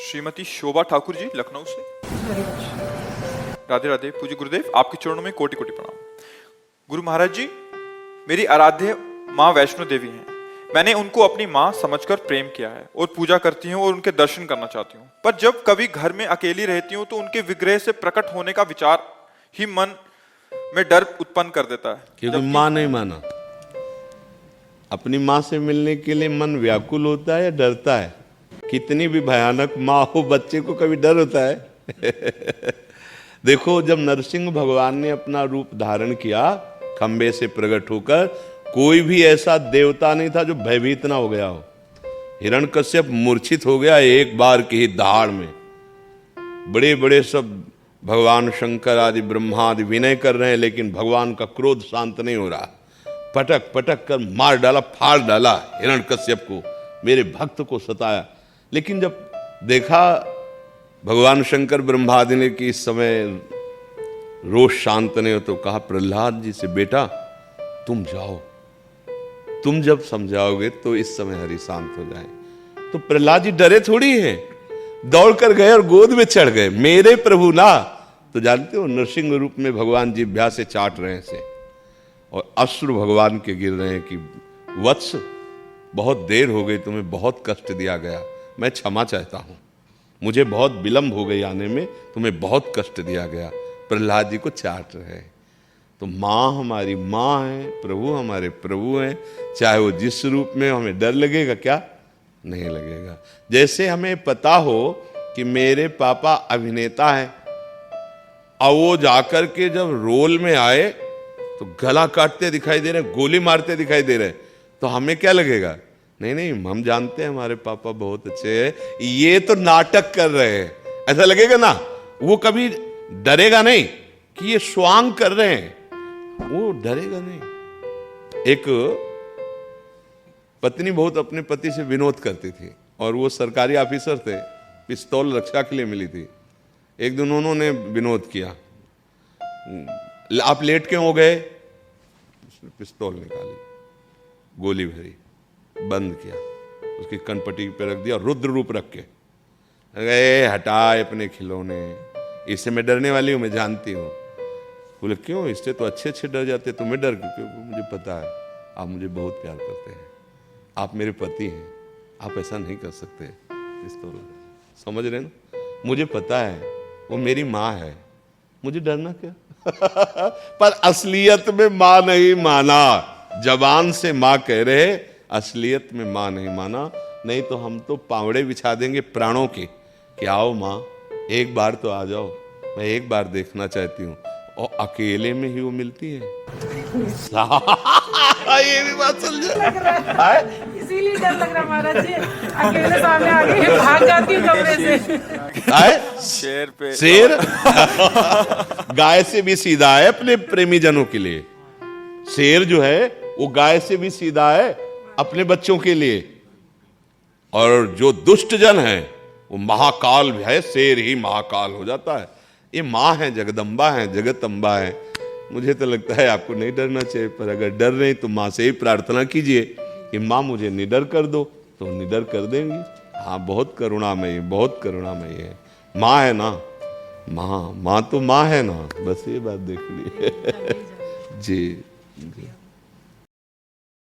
श्रीमती शोभा ठाकुर जी लखनऊ से। राधे राधे। पूज्य गुरुदेव, आपके चरणों में कोटि कोटि प्रणाम। गुरु महाराज जी, मेरी आराध्य माँ वैष्णो देवी हैं। मैंने उनको अपनी माँ समझकर प्रेम किया है और पूजा करती हूँ और उनके दर्शन करना चाहती हूँ, पर जब कभी घर में अकेली रहती हूँ तो उनके विग्रह से प्रकट होने का विचार ही मन में डर उत्पन्न कर देता है। क्योंकि माँ नहीं माना। अपनी माँ से मिलने के लिए मन व्याकुल होता है या डरता है? कितनी भी भयानक माँ हो, बच्चे को कभी डर होता है? देखो, जब नरसिंह भगवान ने अपना रूप धारण किया खंबे से प्रकट होकर, कोई भी ऐसा देवता नहीं था जो भयभीत ना हो गया हो। हिरण्यकश्यप मूर्छित हो गया एक बार की ही दहाड़ में। बड़े बड़े सब भगवान शंकर आदि ब्रह्मा आदि विनय कर रहे हैं, लेकिन भगवान का क्रोध शांत नहीं हो रहा। पटक पटक कर मार डाला, फाड़ डाला हिरण्यकश्यप को, मेरे भक्त को सताया। लेकिन जब देखा भगवान शंकर ब्रह्मादि ने कि इस समय रोष शांत नहीं हो, तो कहा प्रहलाद जी से, बेटा तुम जाओ, तुम जब समझाओगे तो इस समय हरि शांत हो जाए। तो प्रहलाद जी डरे थोड़ी हैं, दौड़ कर गए और गोद में चढ़ गए, मेरे प्रभु ना। तो जानते हो, नरसिंह रूप में भगवान जिह्वा से चाट रहे हैं और अश्रु भगवान के गिर रहे हैं कि वत्स, बहुत देर हो गई, तुम्हें बहुत कष्ट दिया गया, मैं क्षमा चाहता हूं, मुझे बहुत विलंब हो गई आने में, तुम्हें बहुत कष्ट दिया गया। प्रहलाद जी को चाट रहे हैं। तो माँ हमारी माँ है, प्रभु हमारे प्रभु हैं, चाहे वो जिस रूप में, हमें डर लगेगा क्या? नहीं लगेगा। जैसे हमें पता हो कि मेरे पापा अभिनेता हैं और वो जाकर के जब रोल में आए तो गला काटते दिखाई दे रहे, गोली मारते दिखाई दे रहे, तो हमें क्या लगेगा? नहीं नहीं, हम जानते हैं हमारे पापा बहुत अच्छे हैं, ये तो नाटक कर रहे हैं, ऐसा लगेगा ना। वो कभी डरेगा नहीं कि ये स्वांग कर रहे हैं, वो डरेगा नहीं। एक पत्नी बहुत अपने पति से विनोद करती थी और वो सरकारी ऑफिसर थे, पिस्तौल रक्षा के लिए मिली थी। एक दिन उन्होंने विनोद किया, आप लेट क्यों हो गए? उसने पिस्तौल निकाली, गोली भरी, बंद किया, उसकी कनपट्टी पे रख दिया, रुद्र रूप रख के गए, हटाए अपने खिलौने, इससे मैं डरने वाली हूं, मैं जानती हूं। बोले क्यों? इससे तो अच्छे अच्छे डर जाते, तुम्हें डर क्यों? मुझे पता है आप मुझे बहुत प्यार करते हैं, आप मेरे पति हैं, आप ऐसा नहीं कर सकते। पिस्तौल, समझ रहे ना? मुझे पता है वो मेरी माँ है, मुझे डरना क्या? पर असलियत में माँ नहीं माना। जबान से माँ कह रहे, असलियत में माँ नहीं माना। नहीं तो हम तो पावड़े बिछा देंगे प्राणों के कि आओ माँ, एक बार तो आ जाओ, मैं एक बार देखना चाहती हूँ। और अकेले में ही वो मिलती है। ये भी बात समझे? इसीलिए डर लग रहा महाराज जी, अकेले सामने आ गई, भाग जाती हूँ कमरे से। शेर पे शेर गाय से भी सीधा है अपने प्रेमी जनों के लिए। शेर जो है वो गाय से भी सीधा है अपने बच्चों के लिए। और जो दुष्ट जन है वो महाकाल भी है, शेर ही महाकाल हो जाता है। ये माँ है, जगदम्बा है, जगत अम्बा है। मुझे तो लगता है आपको नहीं डरना चाहिए, पर अगर डर रहे तो माँ से ही प्रार्थना कीजिए कि माँ मुझे निडर कर दो, तो निडर कर देंगी। हाँ, बहुत करुणामयी, बहुत करुणामयी है माँ, है ना। माँ तो माँ है ना, बस ये बात देख ली। जी।